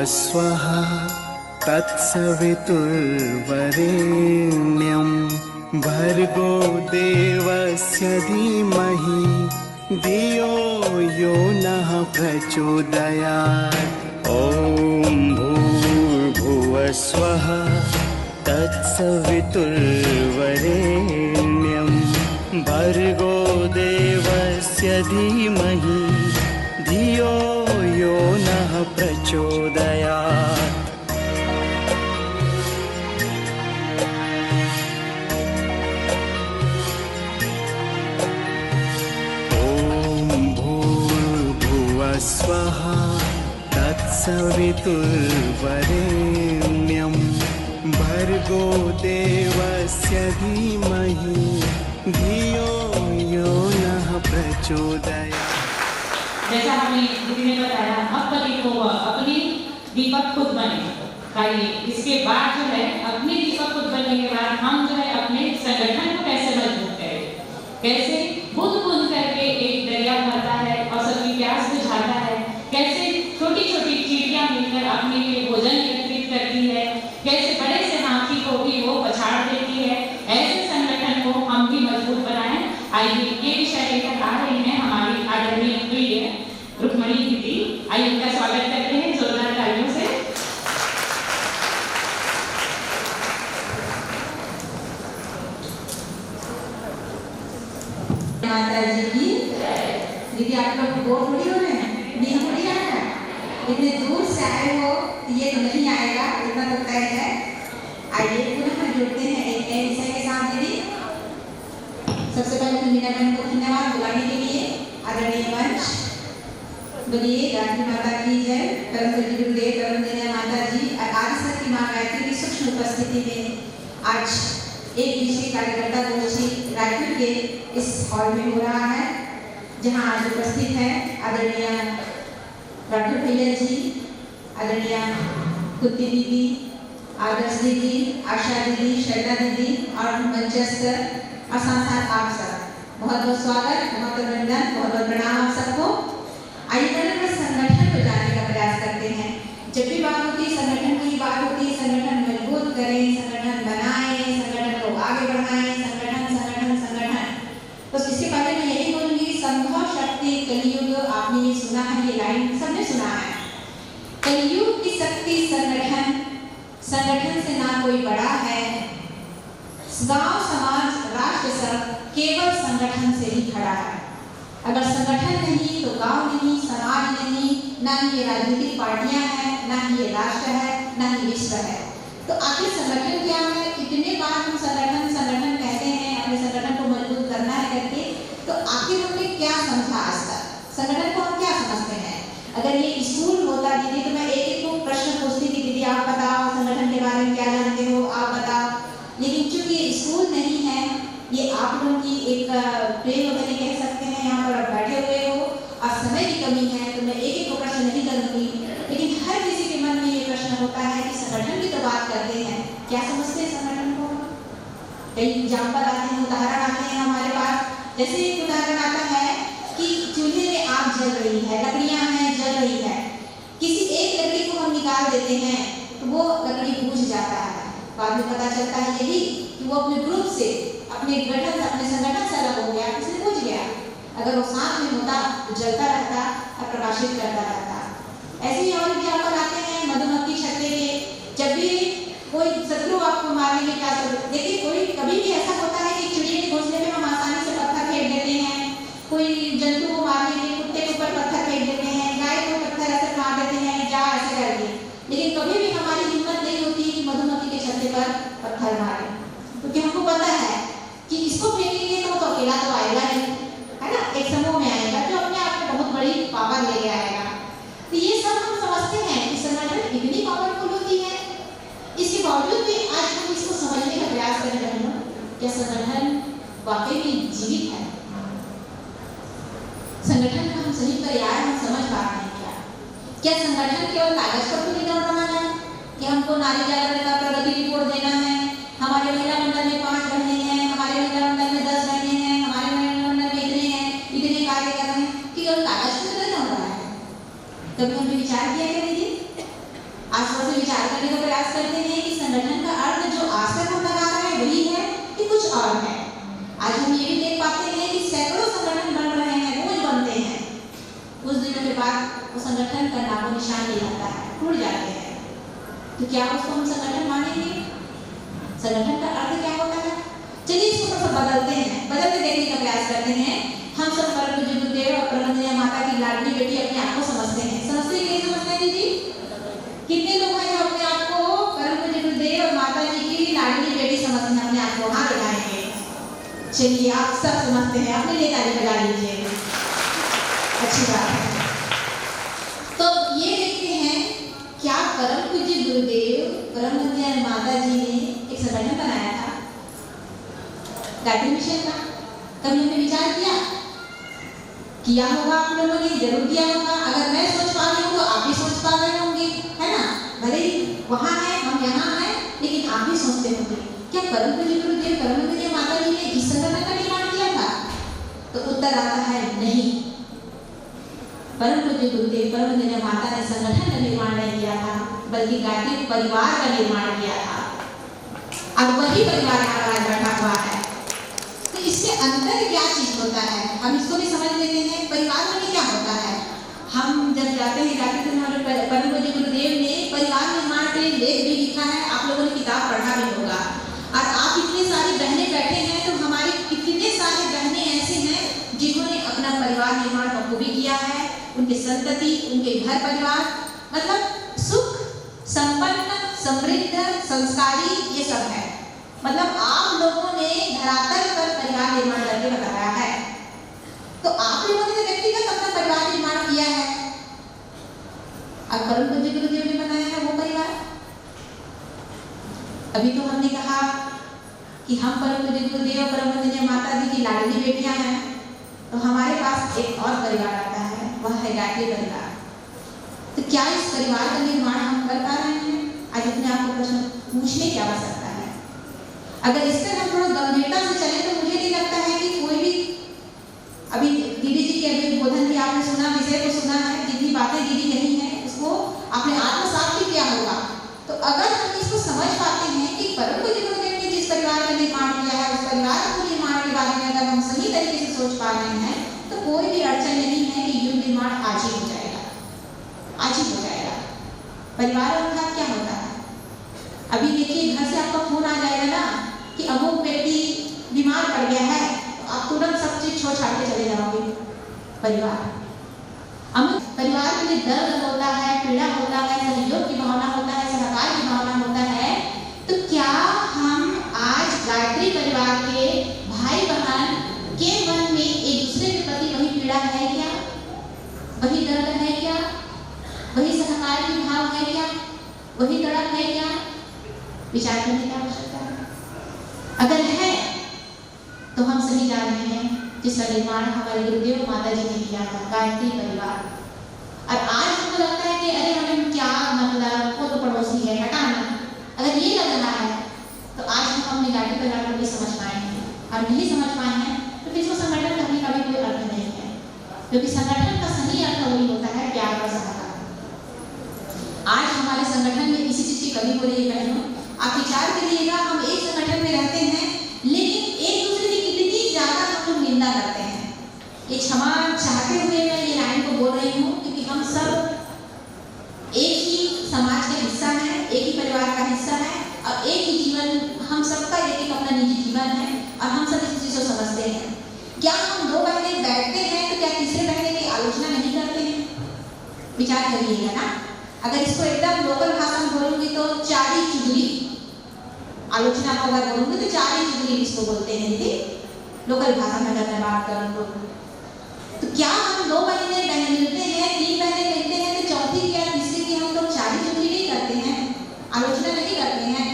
भुवस्वः तत्सवितुर्वरेण्यं भर्गो देवस्य धीमहि धियो यो नः प्रचोदयात्। ॐ भूर्भुवस्वः तत्सवितुर्वरेण्यं भर्गो देवस्य धीमहि धियो यो नः प्रचोदयात्। ॐ भूर्भुवस्वः तत्सवितुर्वरेण्यं भर्गो देवस्य धीमहि धियो यो नः प्रचोदयात्। जैसा हमने दीदी ने बताया, अब कभी को अपनी दीपक खुद बने। इसके बाद जो है अपने दीपक खुद बनने के बाद हम जो है अपने संगठन को कैसे मजबूत करें, कैसे बूंद बूंद करके एक दरिया भरता है और सबकी प्यास बुझाता है, कैसे छोटी छोटी चींटियां मिलकर अपने लिए भोजन एकत्रित करती है, कैसे बड़े से हाथी को भी वो पछाड़ देती है। ऐसे संगठन को हम भी मजबूत बनाएं। आइए ये विषय लेकर आ रही हैं हमारी आदरणीय प्रिय रुक्मणी दीदी। आइए उनका स्वागत करते हैं जोरदार तालियों से। माता जी की दीदी, आप लोग बोर थोड़ी हो रहे हैं, नहीं थोड़ी आना, इतने दूर से आए हो ये तो नहीं आएगा, इतना तो तय है। आइए पुनः जुड़ते हैं एक नए विषय के साथ। दीदी सबसे पहले तो मीना बहन को धन्यवाद बुलाने के लिए। आदरणीय मंच बोलिए गांधी माता की जय। परम पूज्य गुरुदेव परमदेव माता जी और आदिशक्ति मां गायत्री की सूक्ष्म उपस्थिति में आज एक विशेष कार्यकर्ता गोष्ठी रायपुर के इस हॉल में हो रहा है, जहां आज उपस्थित है आदरणीय राठौर भैया जी, आदरणीय कुत्ती दीदी, आदर्श दीदी, आशा दीदी, शैला दीदी और मंचस्थ और साथ आप सब बहुत बहुत स्वागत, बहुत अभिनंदन, बहुत बहुत प्रणाम आप सबको। आइए पहले संगठन को जानने का प्रयास करते हैं। जब भी बात होती है संगठन की बात होती है, संगठन मजबूत करें, संगठन बनाएं, संगठन को आगे बढ़ाएं, संगठन संगठन संगठन। तो इससे पहले मैं यही बोलूंगी, संभव शक्ति कलियुग, आपने ये सुना है, ये लाइन सबने सुना है। कलियुग की शक्ति संगठन, संगठन से ना कोई बड़ा है। गांव समाज राष्ट्र सब केवल संगठन से ही खड़ा है। अगर संगठन नहीं तो गांव नहीं, समाज नहीं, ना ही ये राजनीतिक पार्टियां हैं, ना ही ये राष्ट्र है, ना ही विश्व है। तो आखिर संगठन क्या है? इतने बार हम संगठन संगठन कहते हैं, अपने संगठन को मजबूत करना है करके, तो आखिर हमने क्या समझा आज तक? संगठन को हम क्या समझते हैं? अगर ये स्कूल होता दीदी तो मैं एक एक को प्रश्न पूछती थी, दीदी आप बताओ संगठन के बारे में क्या जानते हो, आप बताओ। लेकिन चूंकि ये स्कूल नहीं है, ये आप लोगों की एक प्रेम वगैरह कह सकते हैं, यहाँ पर आप बैठे हुए हो और समय की कमी है तो मैं एक एक को प्रश्न नहीं करूंगी। लेकिन हर किसी के मन में ये प्रश्न होता है कि संगठन की तो बात करते हैं, क्या समझते हैं संगठन को? कई एग्जाम्पल आते हैं, उदाहरण आते हैं हमारे पास। जैसे एक उदाहरण आता है कि चूल्हे में आग जल रही है, लकड़ियां हैं जल रही है, किसी एक लकड़ी को हम निकाल देते हैं तो वो लकड़ी बुझ जाता है। बाद में पता चलता है यही कि वो अपने ग्रुप से, अपने गठन, अपने संगठन से अलग हो गया, इसलिए बुझ गया। अगर वो साथ में होता तो जलता रहता और प्रकाशित करता रहता। ऐसे ही और एग्जाम्पल आते हैं मधुमक्खी छत्ते के। जब भी कोई शत्रु आपको मारने की क्या जरूरत, देखिए कोई कभी भी ऐसा होता है कि चिड़िया के घोंसले में हम आसानी से पत्थर फेंक देते हैं, कोई जंतु को मारने के लिए कुत्ते के ऊपर पत्थर फेंक देते हैं, गाय को पत्थर ऐसे मार देते हैं, जा ऐसे करके। लेकिन कभी भी हमारी हिम्मत नहीं होती कि मधुमक्खी के छत्ते पर पत्थर मारे, क्योंकि हमको पता है कि इसको फेंकेंगे तो अकेला तो आएगा नहीं, है ना, एक समूह में आएगा जो अपने आप में बहुत बड़ी पावर लेके आएगा। तो ये सब हम समझते हैं कि संगठन इतनी पावरफुल होती है। इसके बावजूद भी आज हम इसको समझने का प्रयास कर रहे हैं, क्या संगठन वाकई में जीवित है? संगठन का हम सही पर्याय हम समझ पा रहे हैं क्या संगठन केवल कागज पर तो निकल रहा है कि हमको नारी जागरण का प्रगति रिपोर्ट देना है, हमारे महिला मंडल में 5 बहनें हैं, हमारे महिला मंडल में 10 बहनें हैं, हमारे महिला मंडल में इतने हैं, इतने कार्य कर रहे हैं, कि केवल कागज पर नहीं हो रहा है? कभी हमने विचार किया क्या दीदी? तो क्या उसको हम संगठन मानेंगे? संगठन का अर्थ क्या होता है? चलिए इसको थोड़ा सा बदलते हैं, बदलते देखने का प्रयास करते हैं। हम सब परम पूज्य गुरुदेव और परमपूज्य माता की लाडली बेटी अपने आप को समझते हैं। समझते हैं, नहीं समझते हैं दीदी? कितने लोग हैं जो अपने आप को परम पूज्य गुरुदेव और माता जी की लाडली बेटी समझते हैं अपने आप को? हाँ दिखाएंगे। चलिए आप सब समझते हैं, अपने लिए ताली बजा लीजिए, अच्छी बात है। तो ये देखते हैं क्या परम पूज्य गुरुदेव परमपूज्य माता जी ने एक संगठन बनाया था गायत्री मिशन का? कभी हमने विचार किया होगा? आप लोगों ने जरूर किया होगा। अगर मैं सोच पा रही हूँ तो आप भी सोच पा रहे होंगे, है ना? भले ही वहाँ है, हम यहाँ हैं, लेकिन आप भी सोचते होंगे क्या परम पूज्य गुरुदेव परमपूज्य माता जी ने इस संगठन का निर्माण किया था? तो उत्तर आता है नहीं। परम पूज्य गुरुदेव परमपूज्य माता ने संगठन का निर्माण नहीं किया था, बल्कि गायत्री परिवार का निर्माण किया था। और वही परिवार यहाँ बैठा हुआ है। तो इसके अंदर क्या चीज होता है, हम इसको भी समझ लेते हैं। परिवार में क्या होता है? हम जब जाते हैं गायत्री परिवार, परम पूज्य गुरुदेव ने परिवार निर्माण के लिए लेख भी लिखा है, आप लोगों ने किताब पढ़ा भी होगा। और आप इतनी सारी बहनें बैठे हैं, तो हमारी कितने सारे बहनें ऐसी हैं जिन्होंने अपना परिवार निर्माण बखूबी किया है। उनके संतति, उनके घर परिवार मतलब सुख संपन्न, समृद्ध, संस्कारी, ये सब है। मतलब आप लोगों ने धरातल पर परिवार निर्माण करके बताया है। तो आप लोगों ने तो व्यक्तिगत अपना परिवार निर्माण किया है, अब परम पूज्य गुरुदेव ने बनाया है वो परिवार। अभी तो हमने कहा कि हम परम पूज्य गुरुदेव और परम पूज्य माता जी की लाडली बेटियां हैं, तो हमारे पास एक और परिवार आता है, वह है गायत्री परिवार। तो क्या इस परिवार का निर्माण हम कर पा रहे हैं? आज अपने आप को प्रश्न पूछने की आवश्यकता है। अगर इस पर हम थोड़ा गंभीरता से चले तो मुझे नहीं लगता है कि कोई भी, अभी दीदी जी के अभी बोधन भी आपने सुना, विषय को सुना है, जितनी बातें दीदी कही हैं उसको आपने आत्मसात भी किया होगा। तो अगर हम इसको समझ पाते हैं कि परम पूज्य गुरुदेव ने जिस परिवार का निर्माण किया है, उस परिवार के निर्माण के बारे में अगर हम सही तरीके से सोच पा रहे हैं, तो कोई भी अड़चन नहीं है कि युग निर्माण आज ही हो जाएगा, आज ही हो जाएगा। परिवार अर्थात क्या होता है? अभी देखिए घर से आपका फोन आ जाएगा ना कि अमुक व्यक्ति बीमार पड़ गया है, तो आप तुरंत सब चीज छोड़ छाड़ के चले जाओगे। परिवार, अमुक परिवार के लिए दर्द होता है, पीड़ा होता है, सहयोग की भावना होता है, सहकार की भावना होता है। तो क्या हम आज गायत्री परिवार के भाई बहन के मन में एक दूसरे के प्रति वही पीड़ा है क्या? वही दर्द है क्या? वही सहकार की भाव है क्या? वही तड़प है क्या? विचार करने की आवश्यकता है। अगर है तो हम सही जा रहे हैं, जिसका निर्माण हमारे गुरुदेव माता जी ने किया था, गायत्री परिवार। और आज हमको लगता है कि अरे हमें क्या मतलब, वो तो पड़ोसी है, हटाना। अगर ये लग रहा है तो आज हम अपने गायत्री परिवार को नहीं समझ पाए हैं, और नहीं समझ पाए हैं तो फिर इसको संगठन करने का भी कोई अर्थ नहीं है, क्योंकि संगठन का सही अर्थ वही होता है प्यार और सहकार। आज हमारे संगठन में इसी चीज की कमी हो रही है बहनों। आप विचार करिएगा, हम एक संगठन में रहते हैं, लेकिन एक दूसरे की कितनी ज्यादा हम लोग निंदा करते हैं। ये क्षमा चाहते हुए मैं ये लाइन को बोल रही हूँ, क्योंकि हम सब एक ही समाज का हिस्सा है, एक ही परिवार का हिस्सा है, और एक ही जीवन, हम सबका एक अपना निजी जीवन है, और हम सब इस चीज को समझते हैं। क्या हम दो बहनें बैठते हैं तो क्या तीसरे बहने की आलोचना नहीं करते हैं? विचार करिएगा ना। अगर इसको एकदम लोकल भाषा में बोलूंगी तो चारी चुगली, आलोचना को अगर बोलूंगी तो चारी चुगली इसको बोलते हैं दीदी, लोकल भाषा में अगर मैं बात करूँ तो क्या हम दो बहने मिलते हैं, तीन बहने मिलते हैं, तो चौथी या तीसरी की हम लोग चारी चुगली नहीं करते हैं, आलोचना नहीं करते हैं?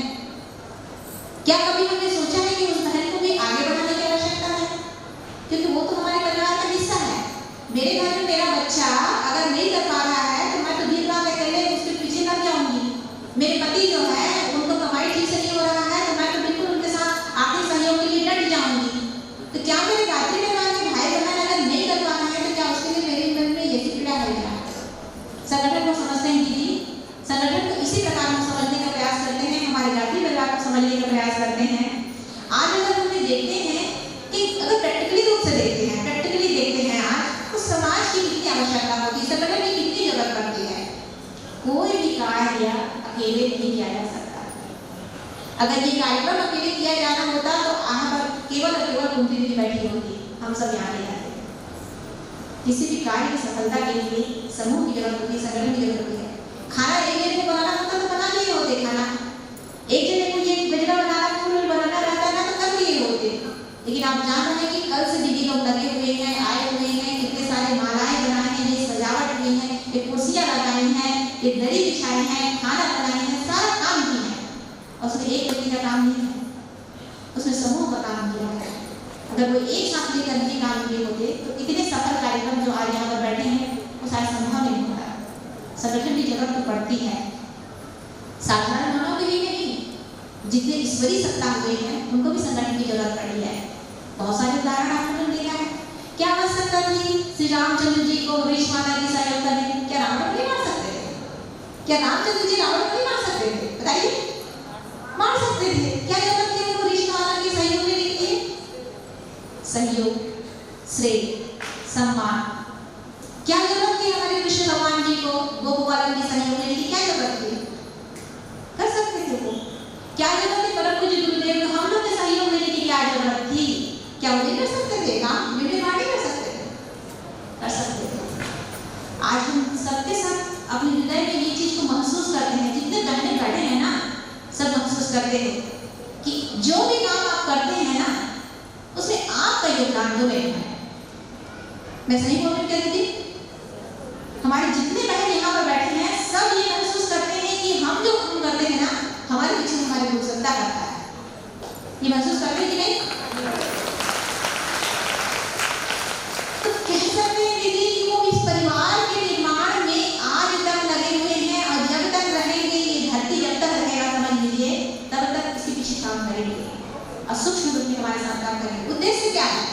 क्या कभी हमने सोचा है कि उस बहन को भी आगे बढ़ाने की आवश्यकता है? क्योंकि वो तो हमारे परिवार का हिस्सा है। मेरे घर में मेरा बच्चा अगर नहीं कर पा रहा है तो मैं तो दिन रात अकेले उसके पीछे लग जाऊंगी। मेरे पति जो है उनको कमाई ठीक से नहीं हो रहा है, तो मैं तो बिल्कुल उनके साथ आर्थिक सहयोग के लिए डट जाऊंगी। तो क्या मेरे गायत्री परिवार के भाई बहन अगर नहीं कर पा रहे हैं तो क्या उसके लिए मेरे मन में यही पीड़ा है क्या? संगठन को समझते हैं दीदी, संगठन को इसी प्रकार हम समझने का प्रयास करते हैं, हमारे गायत्री परिवार को समझने का प्रयास करते हैं। कार्यक्रम अकेले किया जाना होता तो यहाँ पर केवल और केवल कुंती दीदी बैठी होती, हम सब यहाँ नहीं आते। किसी भी कार्य की सफलता के लिए समूह की जरूरत होती है, संगठन की जरूरत होती है। खाना एक जने को बनाना होता तो बना लिए होते खाना, एक जने को ये गजरा बनाना फूल बनाना रहता ना तो कर लिए होते। लेकिन आप जान रहे हैं कि कल से दीदी लोग लगे हुए हैं, आए हुए हैं, कितने सारे मालाएं बनाए हैं, ये सजावट हुई है, ये कुर्सियां लगाई हैं, ये दरी बिछाई है, खाना बनाई है, सारा काम किया है। और उसमें एक व्यक्ति का काम नहीं है, उसमें समूह का काम किया है। अगर वो एक साथ लेकर नहीं काम किए होते तो इतने सफल कार्यक्रम जो आज यहाँ पर बैठे हैं वो शायद संभव नहीं होता। संगठन की जरूरत तो पड़ती है, साधारण मानव के लिए नहीं, जितने ईश्वरीय सत्ता हुए हैं उनको भी संगठन की जरूरत पड़ी है। बहुत सारे उदाहरण आपने देखा है। क्या आवश्यकता थी श्री रामचंद्र जी को वृक्ष माता की सहयोग करने की? क्या रावण नहीं मार सकते थे? क्या रामचंद्र जी रावण नहीं मार सकते थे? बताइए, मार सकते थे। क्या जरूरत थी उनको वृक्ष माता की सहयोग लेने के लिए? सहयोग, श्रेय, सम्मान। क्या जरूरत थी हमारे कृष्ण भगवान जी को गोपालन की सहयोग लेने की? क्या जरूरत थी? कर सकते थे वो। क्या जरूरत थी परम पूज्य गुरुदेव को हम लोग के सहयोग लेने की? क्या जरूरत थी? क्या वो नहीं कर सकते थे काम? वे नहीं कर सकते थे? कर सकते थे। आज हम सबके साथ अपने हृदय में ये चीज को महसूस करते हैं, जितने बहने बैठे हैं ना सब महसूस करते हैं कि जो भी काम आप करते हैं ना उसमें आपका योगदान तो नहीं है। मैं सही बोल रही हूँ दीदी? हमारे जितने बहन यहाँ पर बैठे हैं सब ये महसूस करते हैं कि हम जो काम करते हैं ना हमारे पीछे हमारी गुरु सत्ता करता है। ये महसूस करते हैं कि नहीं? तो कह सकते हैं दीदी कि वो इस परिवार के निर्माण में आज तक लगे हुए हैं और जब तक रहेंगे, ये धरती जब तक रहेगा समझ लीजिए तब तक इसके पीछे काम करेंगे और सूक्ष्म रूप में हमारे साथ काम करेंगे। उद्देश्य क्या है?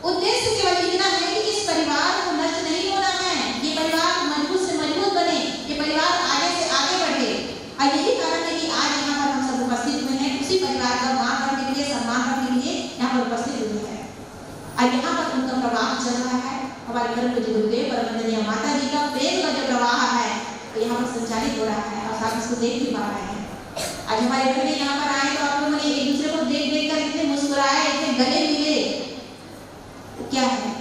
उद्देश्य केवल इतना है कि इस परिवार को नष्ट नहीं होना है, ये परिवार मजबूत से मजबूत बने, ये परिवार आगे से आगे बढ़े। और यही कारण है कि आज यहाँ पर हम सब उपस्थित हुए हैं, उसी परिवार का मान करने के लिए, सम्मान करने के लिए यहाँ पर उपस्थित हुए हैं। और यहाँ पर उनका प्रवाह चल रहा है, हमारे परम पूज्य गुरुदेव परमवंदनीय माता जी का प्रेम का जो प्रवाह है तो यहाँ पर संचालित हो रहा है और आप इसको देख भी पा रहे हैं। आज हमारे घर में यहाँ पर आए तो आप लोगों ने एक दूसरे को देख देख कर इतने मुस्कुराए, इतने गले मिले, क्या है?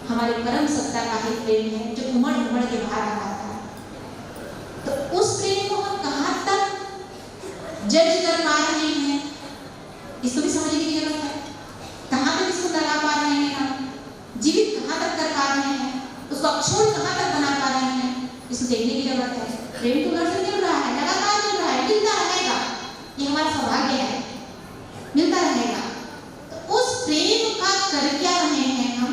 हमारे परम सत्ता का ही प्रेम है जो उमड़ उमड़ के बाहर आ रहा था। तो उस प्रेम को हम कहाँ तक जज कर पा रहे हैं इसको भी समझने की जरूरत है। कहाँ तक इसको लगा पा रहे हैं, हम जीवित कहाँ तक कर पा रहे हैं, उसको अक्षुण्ण कहाँ तक बना पा रहे हैं, इसको देखने की जरूरत है। प्रेम तो घर से मिल रहा है, लगातार मिल रहा है, मिलता रहेगा, ये हमारा सौभाग्य है, मिलता रहेगा। तो उस प्रेम का कर क्या रहे हैं हम,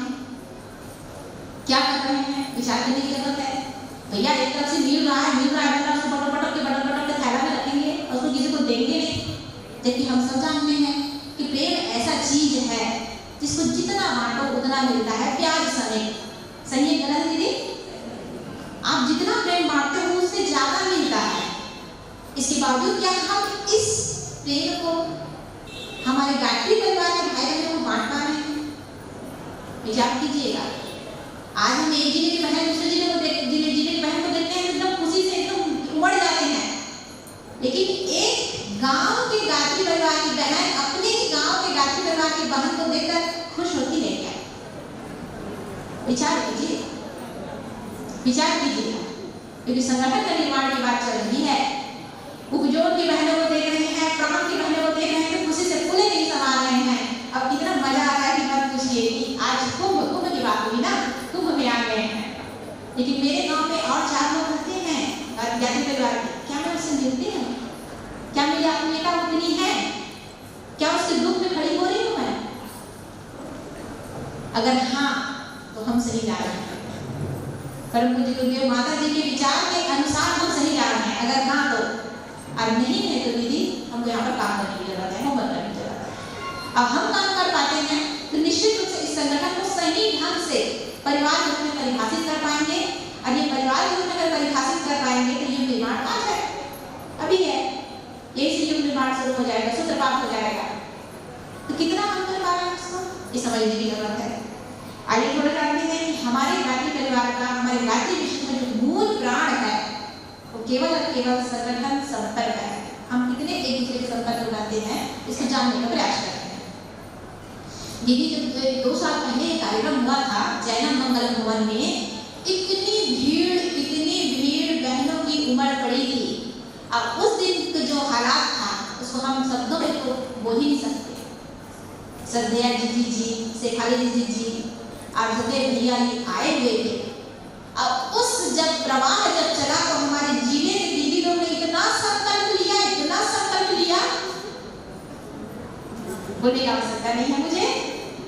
क्या कर रहे हैं, विचार करने की जरूरत है। भैया एक तरफ से मिल रहा है, उसको बटक के थैला में रखेंगे और उसको किसी को देंगे नहीं। जबकि हम सब जानते हैं कि प्रेम ऐसा चीज है जिसको जितना बांटो उतना मिलता है, प्याज समेत। सही है गलत दीदी? आप जितना प्रेम बांटते हो उससे ज्यादा मिलता है। इसके बावजूद क्या हम इस प्रेम को हमारे गायत्री परिवार के भाई बहनों को बांट पा रहे हैं? विचार कीजिएगा। आज हम एक जिले की बहन दूसरे जिले की बहन को देखते हैं एकदम खुशी से एकदम उमड़ जाते हैं, लेकिन एक गांव के गायत्री परिवार की बहन अपने ही गांव के गायत्री परिवार की बहन को देखकर खुश होती है क्या? विचार कीजिए, विचार कीजिएगा। क्योंकि संगठन का निर्माण की बात चल रही है, उपजोर की बहनों को देख रहे हैं, प्रमण की बहनों को देख रहे हैं तो खुशी से फूले नहीं समा रहे हैं। अब इतना मजा आ रहा है कि मत पूछिए कि आज कुंभ की बात हुई ना, कुंभ में आ गए हैं। लेकिन मेरे गांव में और 4 लोग रहते हैं गायत्री परिवार के, क्या मैं उससे मिलती हूँ? क्या मेरी आत्मीयता उतनी है? क्या उसके दुख में खड़ी हो रही हूँ मैं? अगर हाँ तो हम सही जा रहे हैं, परम पूज्य गुरुदेव माता जी के विचार के अनुसार हम सही जा रहे हैं। अगर हाँ तो, और नहीं है तो दीदी हमको यहाँ पर काम करने की जरूरत है, होमवर्क करने की जरूरत है। अब हम काम कर पाते हैं तो निश्चित रूप से इस संगठन को सही ढंग से परिवार के रूप में परिभाषित कर पाएंगे। और ये परिवार के रूप में अगर परिभाषित कर पाएंगे तो युग निर्माण आ जाएगा। अभी है यही से युग निर्माण शुरू हो जाएगा, सूत्रपात हो जाएगा। तो कितना हम कर पा रहे हैं इसको, ये समझने की जरूरत है। आइए थोड़ा जानते हैं कि हमारे गायत्री परिवार का, हमारे गायत्री विश्व का जो मूल प्राण है वो केवल और केवल संगठन संपर्क है। हम कितने कितने एक दूसरे के संपर्क में रहते हैं, इसको जानने का प्रयास करते हैं। दीदी जब 2 साल पहले एक कार्यक्रम हुआ था जैनम मंगल भवन में, इतनी भीड़ बहनों की उमड़ पड़ी थी। अब उस दिन के जो हालात था उसको हम शब्दों में तो बोल ही नहीं सकते। श्रद्धेया जी, शेफाली जी और सदैव भैया आए हुए थे। अब उस जब प्रवाह जब चला तो हमारे जीने में दीदी लोग ने इतना संकल्प लिया, बोलने की आवश्यकता नहीं है मुझे,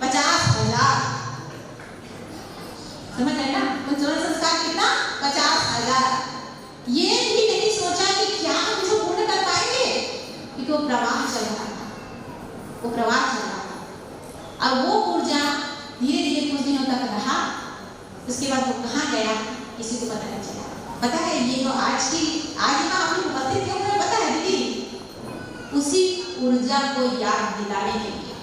50,000 समझ रहे ना, उज्ज्वल संस्कार कितना, 50,000। ये भी नहीं सोचा कि क्या हम इसको पूर्ण कर पाएंगे, क्योंकि वो प्रवाह चल रहा था। अब वो ऊर्जा धीरे धीरे कुछ दिनों तक रहा, उसके बाद वो कहाँ गया किसी को पता नहीं चला। पता है ये तो आज यहाँ आप लोग उपस्थित क्यों हुए पता है दीदी, उसी ऊर्जा को याद दिलाने के लिए।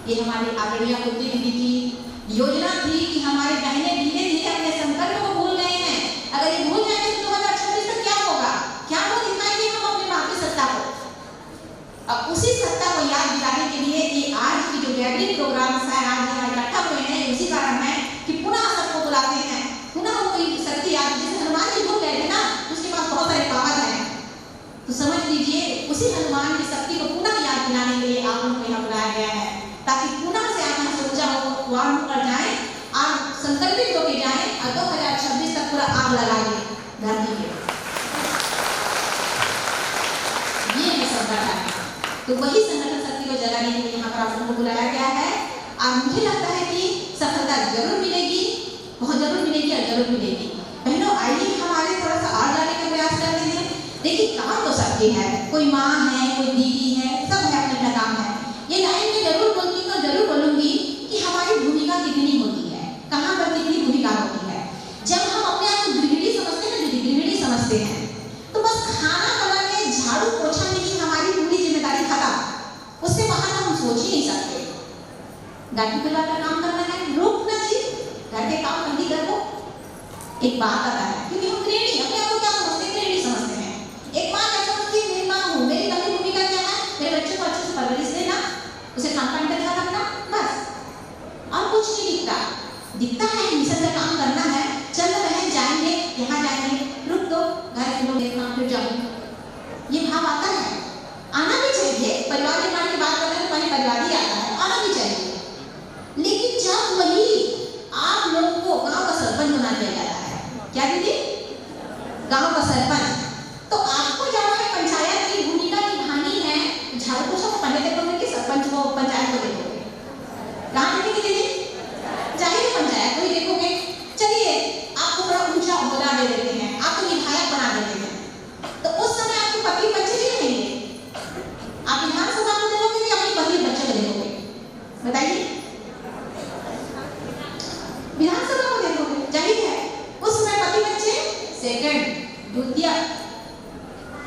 ये हमारी आदरणीय कुलती दीदी की योजना थी कि हमारे बहनें धीरे धीरे अपने संकल्प को भूल गए हैं। अगर ये भूल जाएंगे तो 2026 तक क्या होगा, क्या वो दिखाएंगे हम अपनी माँ की सत्ता को। अब उसी सत्ता को याद दिलाने के लिए ये आज की जो गैदरिंग प्रोग्राम है, आज यहाँ इकट्ठा हुए हैं, उसी कारण है कि पुनः सबको बुलाते हैं, पुनः वो शक्ति याद, जैसे हनुमान जी भूल गए थे ना, उसके पास बहुत सारे पावर है, तो समझ लीजिए उसी हनुमान की शक्ति को पुनः याद दिलाने के लिए आप लोगों को यहाँ बुलाया गया है, ताकि पुनः से आप यहाँ से ऊर्जा वार्म कर जाए और संकल्पित होके जाए और 2026 तक पूरा आग लगा दे धरती पे। ये है संगठन, तो वही संगठन शक्ति को जगाने के लिए यहाँ पर आप लोगों को बुलाया गया है। और मुझे लगता है कि सफलता जरूर मिलेगी, बहुत जरूर मिलेगी और जरूर मिलेगी। बहनों आइए हमारे थोड़ा सा और जाने का प्रयास करते हैं। देखिए काम तो सबके है, कोई माँ है, कोई दीदी है, सब है अपना काम है। ये लाइन में जरूर बोलती हूँ, जरूर बोलूंगी कि हमारी भूमिका कितनी होती है, कहाँ पर कितनी भूमिका होती है। जब हम अपने आप को गृहिणी समझते हैं ना, गृहिणी समझते हैं तो बस खाना बनाने, झाड़ू पोछा नहीं हमारी पूरी जिम्मेदारी खत्म, उससे बाहर हम सोच ही नहीं सकते। गाड़ी परिवार का काम करना है, रोकना चाहिए, घर के काम पहले करो। एक बात आता है क्योंकि हम गृहिणी अपने आप को क्या समझते हैं, गृहिणी समझते हैं। एक माँ क्या समझती है, मेरी माँ हूँ, मेरी पहली भूमिका क्या है, मेरे बच्चे को अच्छे से परवरिश देना, उसे खान पान का ध्यान रखना, बस और कुछ नहीं दिखता है। मिशन का काम करना है, चल बहन जाएंगे, यहाँ जाएंगे, रुक दो, घर के लोग देखना फिर जाऊंगी, ये भाव आता है, आना भी चाहिए। परिवार निर्माण की बात कर रहे हैं तो पहले परिवार ही आता है, आना भी चाहिए। लेकिन जब वही आप लोगों को गांव का सरपंच बना दिया जाता है, क्या दीदी, गांव का सरपंच, तो आपको जाना है पंचायत की भूमिका निभानी है। झाड़ू पोछा पहले देखोगे कि सरपंच को, पंचायत को देखोगे, कहाँ देखेंगे दीदी, चाहिए पंचायत को ही देखोगे। चलिए आपको बड़ा ऊंचा ओहदा दे देते हैं, आपको विधायक बना देते हैं, तो उस समय आपके पति बच्चे भी रहेंगे, आप विधानसभा में देखोगे कि अपने पति बच्चे को देखोगे, बताइए विधानसभा को देखोगे, जाहिर है उस समय पति बच्चे सेकंड द्वितीय,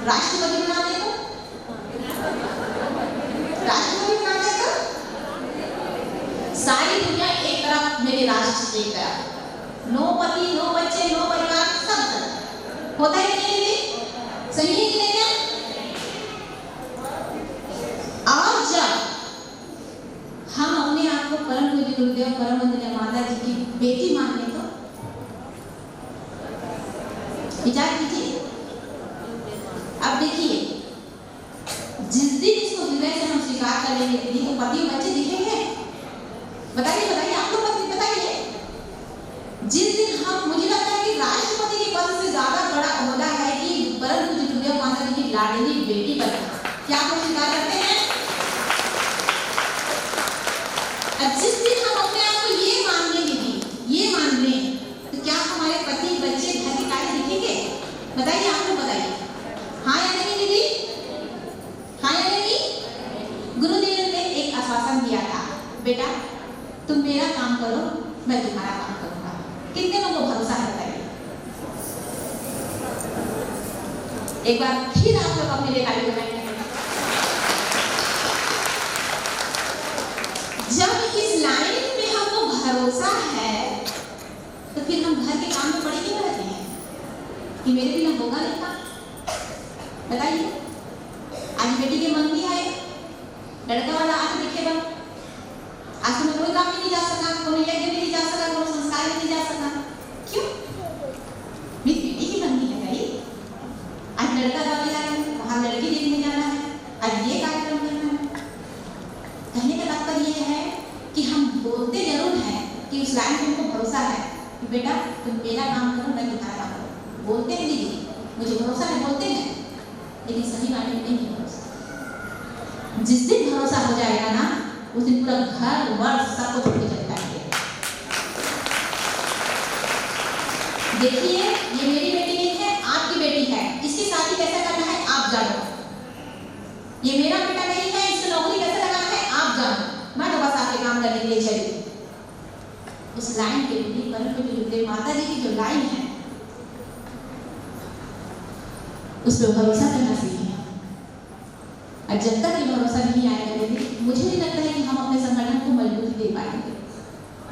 राष्ट्रपति बना दे तो सारी दुनिया एक तरफ, मेरे राष्ट्र एक तरफ, नो पति, नो बच्चे, नो परिवार, सब होता है कि नहीं, सही है कि नहीं है? और जब हम अपने आप को परम पूज्य गुरुदेव परम वंदनीय माता जी की बेटी मानने तो विचार कीजिए। अब देखिए जिस दिन इसको हृदय से हम स्वीकार कर लेंगे तो पति बच्चे दिखेंगे, बताइए आप लोग बताइए। जिस दिन हम, मुझे लगता है कि राष्ट्रपति के पद से ज्यादा बड़ा ओहदा है कि परम पूज्य गुरुदेव माता जी की लाडली बेटी बनना, क्या आप लोग स्वीकार करते हैं? जिस दिन हम अपने आप को ये मान लें दीदी, ये मान लें, तो क्या हमारे पति बच्चे घर के कार्य दिखेंगे? बताइए आप लोग, बताइए हाँ या नहीं दीदी, हाँ या नहीं? गुरुदेव ने एक आश्वासन दिया था, बेटा तुम मेरा काम करो, मैं तुम्हारा काम करूंगा। कितने लोगों को भरोसा है बताइए? एक बार फिर आप लोग अपने लिए ताली बजाएंगे। जब इस लाइन में हमको भरोसा है तो फिर हम घर के काम में पड़े क्यों रहते हैं कि मेरे बिना होगा नहीं काम? बताइए कि उस लाइन पे उनको भरोसा है कि बेटा तुम मेरा काम करो, मैं तुम्हारा काम करूँ। बोलते हैं दीदी, मुझे भरोसा है, बोलते हैं, लेकिन सही मायने में नहीं भरोसा। जिस दिन भरोसा हो जाएगा ना, उस दिन पूरा घर वर्ष सबको छोड़ के चले जाएंगे। देखिए, ये मेरी बेटी नहीं है, आपकी बेटी है, इसकी शादी कैसे करना है आप जानो। ये मेरा बेटा नहीं है, इसको नौकरी कैसे लगाना है आप जानो, मैं तो बस आपके काम करने के लिए चली। उस लाइन के लिए पर माता जी की जो लाइन है उस पर भरोसा करना सीखें। और जब तक ये भरोसा नहीं आएगा दीदी, मुझे नहीं लगता है कि हम अपने संगठन को मजबूती दे पाएंगे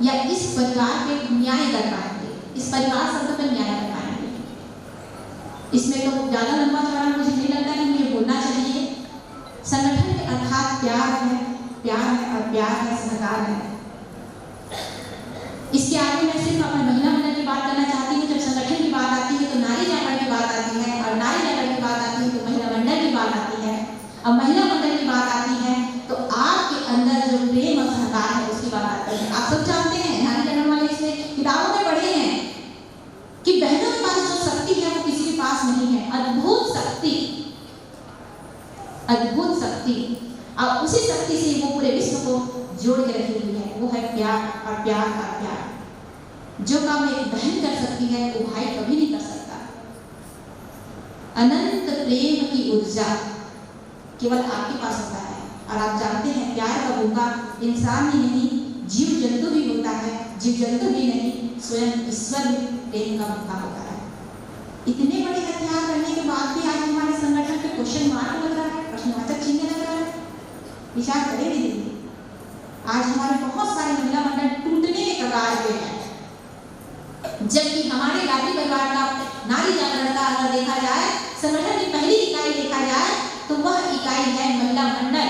या इस परिवार पे न्याय कर पाएंगे, इस परिवार शब्द पर न्याय कर पाएंगे। इसमें तो ज़्यादा लंबा चौड़ा मुझे नहीं लगता कि मुझे बोलना चाहिए। संगठन के अर्थात प्यार है और प्यार है, सहकार है। इसके आगे मैं सिर्फ अपने महिला मंडल की बात करना चाहती हूँ। जब संगठन की बात आती है तो नारी जागरण की बात आती है, और नारी जागरण की बात आती है तो महिला मंडल की बात आती है, और महिला मंडल की बात आती है तो आपके अंदर जो प्रेम और सहकार है उसकी बात आती है। आप सब जानते हैं, नारी जागरण वाले इसमें किताबों में पढ़े हैं कि बहनों के पास जो शक्ति है वो किसी के पास नहीं है। अद्भुत शक्ति, अद्भुत शक्ति, और उसी शक्ति से वो पूरे विश्व को जोड़ के रखी हुई है। वो है प्यार, और प्यार का प्यार। जो काम एक बहन कर सकती है वो भाई कभी नहीं कर सकता। अनंत प्रेम की ऊर्जा केवल आपके पास होता है। और आप जानते हैं, प्यार का भूखा इंसान ही नहीं, जीव जंतु भी होता है। जीव जंतु भी नहीं, स्वयं ईश्वर भी प्रेम का भूखा होता है। इतने बड़े हथियार करने के बाद भी आज हमारे संगठन पे क्वेश्चन मार्क लग रहा है, प्रश्नवाचक चिन्ह लग रहा है। विचार करें दीदी, आज हमारे बहुत सारे महिला मंडल टूटने के कगार पे हैं, जबकि हमारे गांधी परिवार का नारी जागरण का अगर देखा जाए, संगठन की पहली इकाई देखा जाए तो वह इकाई है महिला मंडल।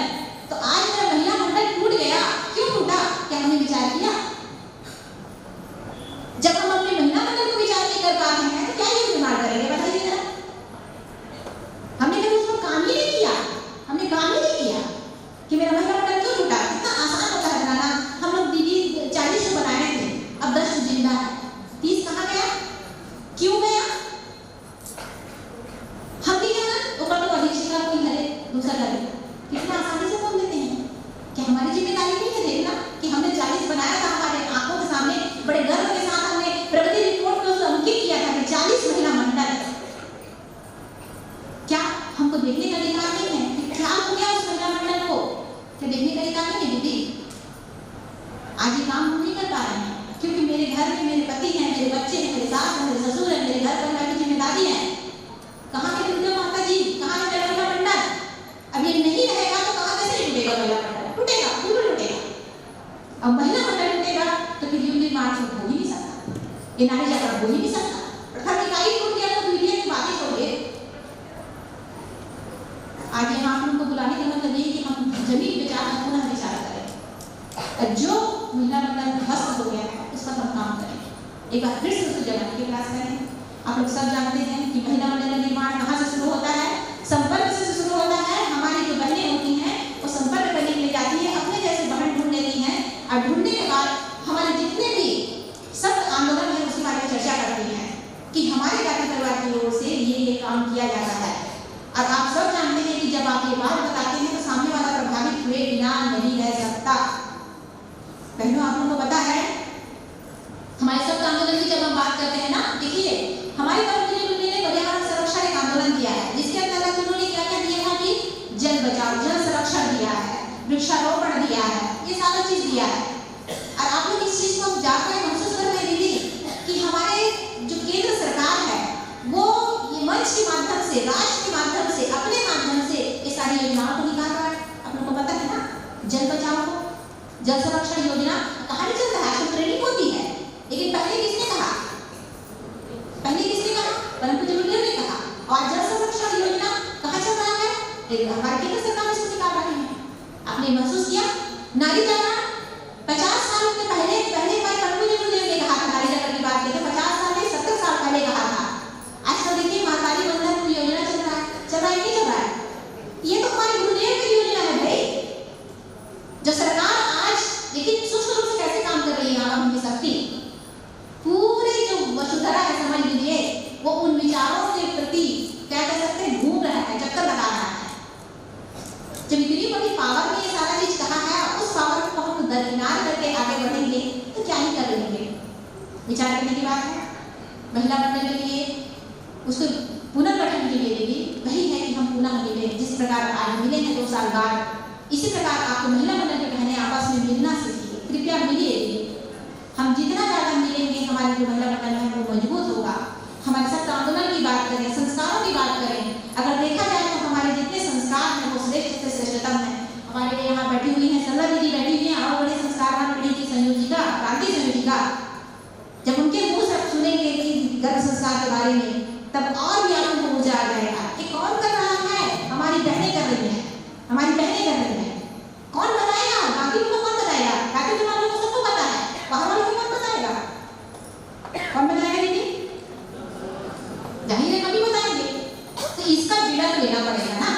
तो आज मेरा महिला मंडल टूट गया, क्यों टूटा? क्या हमने विचार किया? जब हम अपने महिला मंडल को विचार नहीं कर पाते हैं तो क्या ये निर्माण करेंगे, बताइए जरा। हमने कभी उसको काम ही नहीं किया, हमने काम ही नहीं किया कि मेरा महिला मंडल क्यों टूटा। कितना आसान होता है बनाना। हम लोग दीदी 40 बनाए थे, अब 10 जिंदा है, 30 कहाँ गया, क्यों गया? हम नहीं जाना, ऊपर तो अधीक्षक का कोई हरे दूसरा करे, कितना आसानी से बोल देते हैं। क्या हमारी जिम्मेदारी नहीं है देखना कि हमने 40 बनाया था, हमारे आंखों के सामने बड़े गर्व के साथ हमने प्रगति रिपोर्ट में अंकित किया था कि 40 महिला मंडल। क्या हमको देखने का अधिकार नहीं है कि क्या हो गया उस महिला मंडल को? क्या देखने का अधिकार नहीं है दीदी? आज ये काम हम नहीं कर पा रहे हैं क्योंकि मेरे घर में मेरे पति हैं, मेरे बच्चे हैं, मेरे सास हैं, मेरे ससुर हैं, मेरे घर परिवार की जिम्मेदारी है। कहाँ के टूटे माता जी, कहाँ है मेरा महिला मंडल? अब ये नहीं रहेगा तो कहाँ कैसे टूटेगा महिला मंडल? टूटेगा, बिल्कुल टूटेगा। अब महिला मंडल टूटेगा तो फिर यूनियन मार्च हो ही नहीं सकता, ये नारी जागरण हो ही नहीं सकता। प्रथम इकाई टूट गया तो मीडिया की बातें छोड़िए। आज यहाँ हम उनको बुलाने का मतलब ये कि हम जमीन पे जाकर पुनः विचार करें, जो महिला मंडल ध्वस्त हो गया है उस पर हम काम करें। एक बार फिर से उसको जगाने की प्रयास करें। आप लोग सब जानते हैं कि महिला मंडल का निर्माण कहाँ से शुरू होता है? संपर्क से शुरू होता है। हमारी जो बहनें होती हैं वो संपर्क करने के लिए जाती है, अपने जैसे बहन ढूंढ लेती हैं, और ढूंढने के बाद हमारे जितने भी सख्त आंदोलन है उसके बारे में चर्चा करती हैं कि हमारे गांधी परिवार की ओर से ये काम किया जाता है। और आप सब जानते हैं कि जब आप ये बात बताते हैं तो सामने वाला प्रभावित हुए बिना नहीं रह सकता। बहनों, आप लोगों को पता है हमारे सब आंदोलन की जब हम बात करते हैं ना, देखिए हमारे कर्मचारी ने पर्यावरण संरक्षण एक आंदोलन दिया है, जिसके अंतर्गत उन्होंने क्या क्या दिया था कि जल बचाओ, जल संरक्षण दिया है, वृक्षारोपण दिया है, ये सारा चीज दिया है। और आप लोग इस चीज को जाकर महसूस कर रहे दीदी कि हमारे जो केंद्र सरकार है वो ये मंच के माध्यम से, राष्ट्र के माध्यम से, अपने माध्यम से ये सारी योजनाओं को निकाल रहा है। आप लोग को पता है ना, जल बचाओ, जल संरक्षण योजना कहाँ नहीं चलता है, तो ट्रेनिंग होती है, लेकिन पहले किसने कहा? पहले किसने कहा? परम पूज्य गुरुदेव ने कहा। और जल संरक्षण योजना कहाँ चल रहा है? हमारे केंद्र सरकार इसको निकाल रही है। आपने महसूस किया? नारी जागरण 50 साल से पहले बार परम पूज्य गुरुदेव ने कहा था, नारी जागरण की बात करते 50 साल नहीं 70 साल पहले कहा था। आज तो देखिए मातारी बंधन योजना चल रहा है, नहीं चल रहा है? ये तो हमारे गुरुदेव की योजना है भाई। जो सरकार आज देखिए सूक्ष्म रूप से कैसे काम कर रही है, उनकी शक्ति विचार करने की बात है। महिला मंडल के लिए उसके पुनर्गठन के लिए भी वही है कि हम पुनः मिले, जिस प्रकार आज मिले हैं 2 साल बाद, इसी प्रकार आपको महिला मंडल के बहनें आपस में मिलना सीखिए, कृपया मिलिए। हम जितना ज़्यादा मिलेंगे हमारी जो महिला मंडल है वो मजबूत होगा। हमारे साथ आंदोलन की बात करें, संस्कारों की बात करें, अगर देखा जाए तो हमारे जितने संस्कार हैं वो श्रेष्ठ से श्रेष्ठतम है। हमारे यहाँ बैठी हुई हैं सरला दीदी बैठी हुई हैं, और बड़े संस्कारवान पीढ़ी की संयोजिका, क्रांति संयोजिका, जब उनके मुँह से सुनेंगे कि गर्भ संस्कार के बारे में, तब और भी आपको ऊर्जा आ जाएगा कि कौन कर रहा है, हमारी बहनें कर रही हैं, हमारी बहनें कर रही हैं। कौन बताएगा? बाकी लोग कौन बताएगा? बाकी तो वालों को सबको पता है, बाहर वालों को कौन बताएगा? कौन बताएगा दीदी? जाहिर है कभी बताएंगे। तो इसका बीड़ा तो लेना पड़ेगा ना।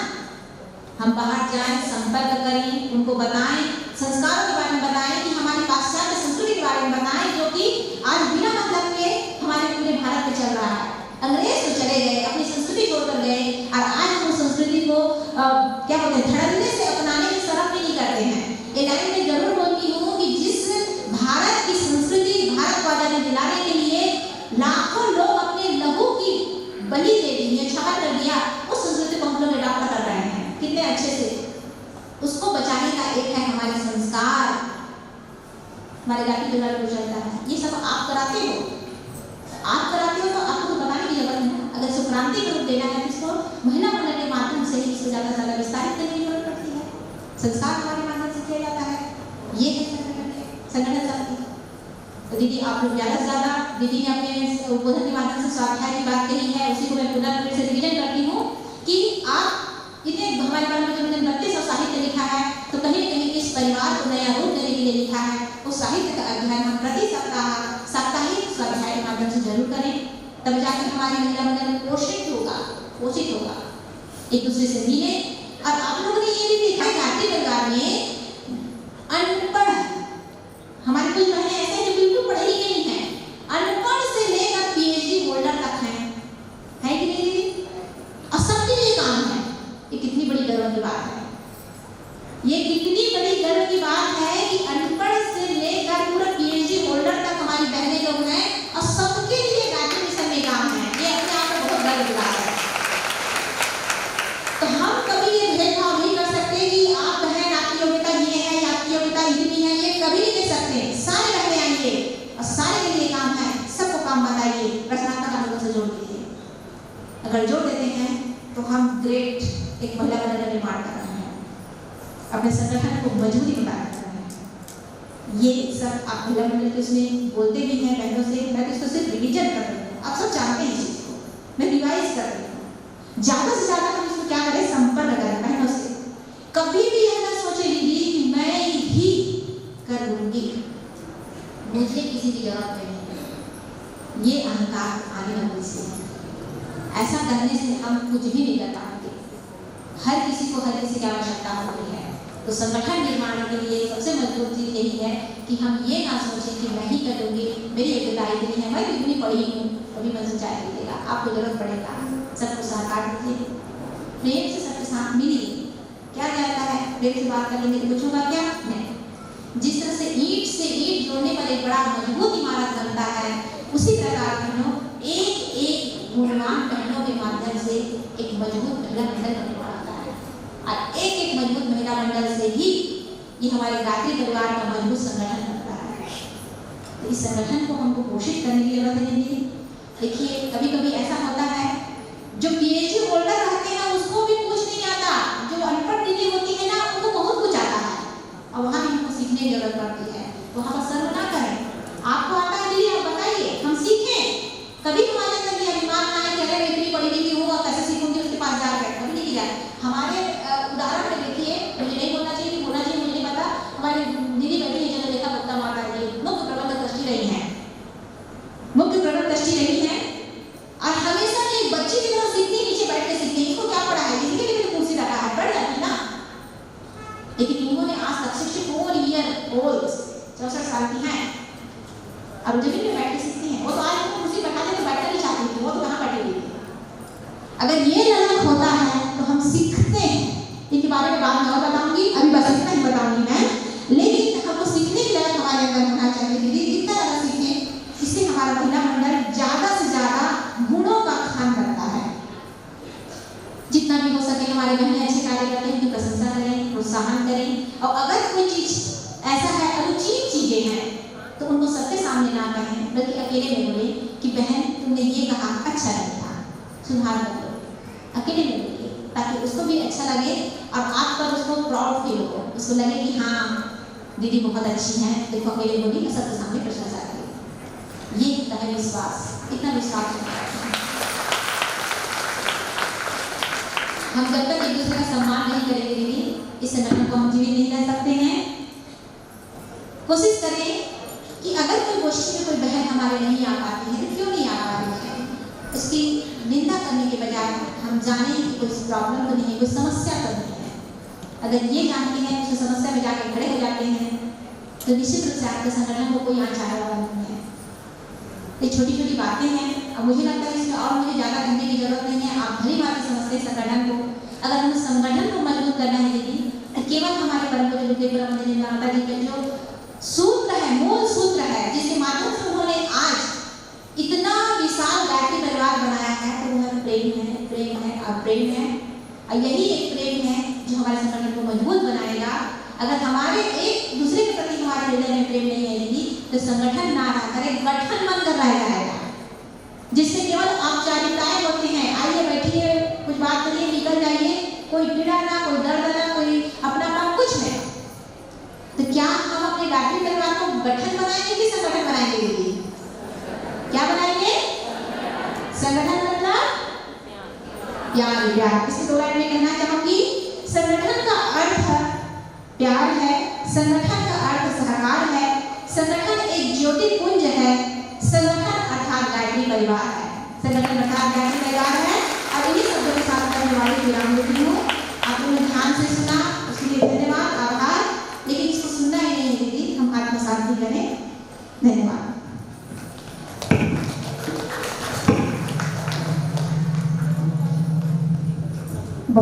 हम बाहर जाएं, संपर्क करें, उनको बताएं, संस्कारों के बारे में बताएं, कि हमारी पाश्चात्य संस्कृति के बारे में बताएं, जो कि आज बिना मतलब के हमारे पूरे भारत में चल रहा है। अंग्रेज तो चले गए, अपनी संस्कृति छोड़कर गए, और आज हम संस्कृति को क्या बोलते हैं, धड़ल्ले से अपनाने में शर्म भी नहीं करते हैं। ये लाइन में जरूर बोलती हूँ कि जिस भारत की संस्कृति, भारत को आजादी दिलाने के लिए लाखों लोग अपने लहू की बलि दे दी है, छाप कर दिया, उस संस्कृति को हम लोग अडॉप्ट कर रहे हैं कितने अच्छे से। उसको बचाने का एक है हमारे संस्कार, हमारे लाठी दुलार को चलता है। ये सब आप कराते हो, आप कराते हो तो आपको बताने की जरूरत नहीं। अगर इसको क्रांति का रूप देना है तो इसको महिला मंडल के माध्यम से ही इसको ज़्यादा से ज़्यादा विस्तारित करने की जरूरत पड़ती है। संस्कार हमारे माध्यम से किया जाता है, ये है संगठन शक्ति। तो दीदी आप लोग ज़्यादा से ज़्यादा, दीदी ने अपने उद्बोधन के माध्यम से स्वाध्याय की बात कही है, उसी को मैं पुनः फिर से रिवीजन करती हूँ कि आप इतने हमारे बारे में जब मैंने 32 साहित्य लिखा है तो कहीं न कहीं इस परिवार को नया रूप देने के लिए लिखा है। उस साहित्य का अध्ययन हम प्रति सप्ताह साप्ताहिक स्वाध्याय के माध्यम से जरूर करें, तब जाकर हमारी महिला मंडल पोषित होगा, एक दूसरे से मिले। और आप लोगों ने ये भी देखा कि आपके परिवार में अनपढ़ हमारी कुछ बहनें ऐसे हैं जो बिल्कुल पढ़ी नहीं है, अनपढ़ से लेकर PhD होल्डर तक है कि नहीं? और सबके लिए काम है। ये कितनी बड़ी गर्व की बात है, ये कितनी बड़ी गर्व की बात है कि अनपढ़ से लेकर पूरा PhD होल्डर तक हमारी बहनें लोग हैं, और सबके लिए गायत्री मिशन में काम है। ये अपने आप में बहुत गर्व की बात है। तो हम कभी ये भेदभाव नहीं कर सकते कि आप बहन, आपकी योग्यता ये है, आपकी योग्यता इतनी है, ये कभी नहीं कह सकते। सारे बहनें आएंगे और सारे के लिए काम है, सबको काम बताइए, रचनात्मक अनुभव से जोड़ दीजिए। अगर जोड़ देते हैं तो हम ग्रेट एक महिला मंडल का निर्माण कर रहे हैं, अपने संगठन को मजबूती प्रदान कर रहे हैं। ये सब आप महिला मंडल के उसमें बोलते भी हैं बहनों से, मैं तो इसको सिर्फ रिवीजन कर रही हूँ, आप सब जानते हैं इस चीज़ को, मैं रिवाइज कर रही हूँ। ज़्यादा से ज़्यादा हम इसको क्या करें, संपर्क करें बहनों से। कभी भी यह ना सोचे दीदी कि मैं ही कर लूँगी, मुझे किसी की जरूरत नहीं। ये अहंकार आगे बढ़ने से, ऐसा करने से हम कुछ भी नहीं कर पाएंगे। हर किसी को हर किसी की आवश्यकता होती है। तो संगठन निर्माण के लिए सबसे मजबूत चीज यही है कि हम ये ना सोचें कि मैं ही करूँगी, मेरी योग्यता इतनी है, मैं इतनी पढ़ी हूँ, कभी मंजिल चाय मिलेगा, आपको जरूरत पड़ेगा, सबको सहकार दीजिए, प्रेम से सबके साथ मिलिए। क्या जाता है, प्रेम से बात कर लेंगे तो कुछ होगा क्या? नहीं। जिस तरह से ईंट जोड़ने पर एक बड़ा मजबूत इमारत बनता है, उसी प्रकार बहनों एक एक गुणवान बहनों के माध्यम से एक मजबूत महिला मंडल का निर्माण होता है। और एक एक मजबूत महिला मंडल से ही ये हमारे गायत्री परिवार का मजबूत संगठन बनता है। तो इस संगठन को हमको पोषित करने की जरूरत है। देखिए कभी कभी ऐसा होता है जो PhD होल्डर रहते हैं उसको भी कुछ नहीं आता, जो अनपढ़ दीदी होती है ना उनको बहुत कुछ आता है, और वहाँ भी हमको सीखने की जरूरत पड़ती है। वहाँ पर सर्व ना करें, आपको आता है दीदी आप बताइए, हम सीखें। कभी हमारे अंदर ये अभिमान ना है कि अगर मैं इतनी पढ़ी लिखी हूँ और कैसे सीखूंगी उसके पास जाकर, कभी नहीं किया। हमारे उदाहरण में देखिए, मुझे नहीं बोलना चाहिए, बोलना चाहिए मुझे नहीं पता, हमारी दीदी बैठी है चंद्रलेखा गुप्ता माता जी, मुख्य प्रबंधक ट्रस्टी रही हैं, मुख्य प्रबंधक ट्रस्टी रही हैं, और हमेशा एक बच्ची की तरह सीखती, नीचे बैठ के सीखती। इसको क्या पढ़ा है, इसके लिए भी कुर्सी रखा है, पढ़ जाती ना। लेकिन इन्होंने आज तक 64 ईयर ओल्ड 64 साल की हैं और जब भी बैठ के सीखती हैं। वो तो आज उनको कुर्सी बैठा दे तो बैठना नहीं चाहती थी, वो तो कहाँ बैठी हुई थी। अगर ये ललक होता है तो हम सीखते हैं। इनके बारे में बाद में और बताऊंगी, अभी बस इतना ही बताऊंगी मैं। लेकिन हमको सीखने की ललक हमारे अंदर होना चाहिए दीदी, जितना ज़्यादा सीखें इससे हमारे हमारा महिला मंडल ज्यादा से ज्यादा गुणों का खान करता है। जितना भी हो सके हमारे बहनें अच्छे कार्य करते हैं, उनकी प्रशंसा करें, प्रोत्साहन करें, और अगर कोई चीज ऐसा है, अनुचित चीजें हैं, तो उनको सबके सामने ना कहें, बल्कि अकेले में बोले कि बहन तुमने ये कहा अच्छा नहीं था, सुधार कर लो। अकेले में बोलिए ताकि उसको भी अच्छा लगे और आप पर उसको प्राउड फील हो, उसको लगे कि हाँ दीदी बहुत अच्छी है, देखो अकेले बोली मैं सबके सामने प्रशंसा करी। ये होता है विश्वास, इतना विश्वास होता है। हम जब तक एक दूसरे का सम्मान नहीं करेंगे दीदी, इस संगठन को हम जीवित नहीं रह सकते हैं। कोशिश करें कि अगर कोई गोष्ठी में कोई बहन हमारे नहीं आ पाती है तो क्यों नहीं आ पाती है, उसकी निंदा करने के बजाय हम जाने कि कोई प्रॉब्लम तो नहीं है, कोई समस्या तो नहीं है। अगर ये जानते हैं, उस समस्या में जाकर खड़े हो जाते हैं, तो निश्चित रूप से आपके संगठन को कोई यहाँ चाहने वाला नहीं है। ये छोटी छोटी बातें हैं, अब मुझे लगता है इसमें और मुझे ज़्यादा करने की जरूरत नहीं है। आप भली बातें समझते हैं संगठन को। अगर हमें संगठन को मजबूत करना है दीदी, तो केवल हमारे परम पूज्य माता जी के जो सूत्र है, मूल सूत्र है, जिसके माध्यम से उन्होंने आज इतना विशाल गायत्री परिवार बनाया है, तो वह प्रेम है, प्रेम है और प्रेम है। और यही एक प्रेम है जो हमारे संगठन को मजबूत बनाएगा। अगर हमारे एक दूसरे के प्रति हमारे हृदय में प्रेम नहीं है दीदी, तो संगठन ना रह कर एक गठन बनकर रह जाएगा, जिससे केवल औपचारिकताएं होते हैं। आइए बैठिए, कुछ बात करिए, निकल जाइए, कोई पीड़ा ना, कोई दर्द ना, कोई अपनापन कुछ नहीं। तो क्या हम अपने गायत्री परिवार को गठन बनाएंगे कि संगठन बनाएंगे दीदी? क्या बनाएंगे? संगठन मतलब प्यार। प्यार इसके दो लाइन में कहना चाहूंगी, संगठन का अर्थ प्यार है, संगठन का अर्थ सहकार है, संगठन एक ज्योति पुंज है, संगठन अर्थात गायत्री परिवार है। संगठन अर्थात गायत्री परिवार है। और इन्हीं शब्दों के साथ करने वाली विराम देती हूँ। आप लोगों ने ध्यान से सुना।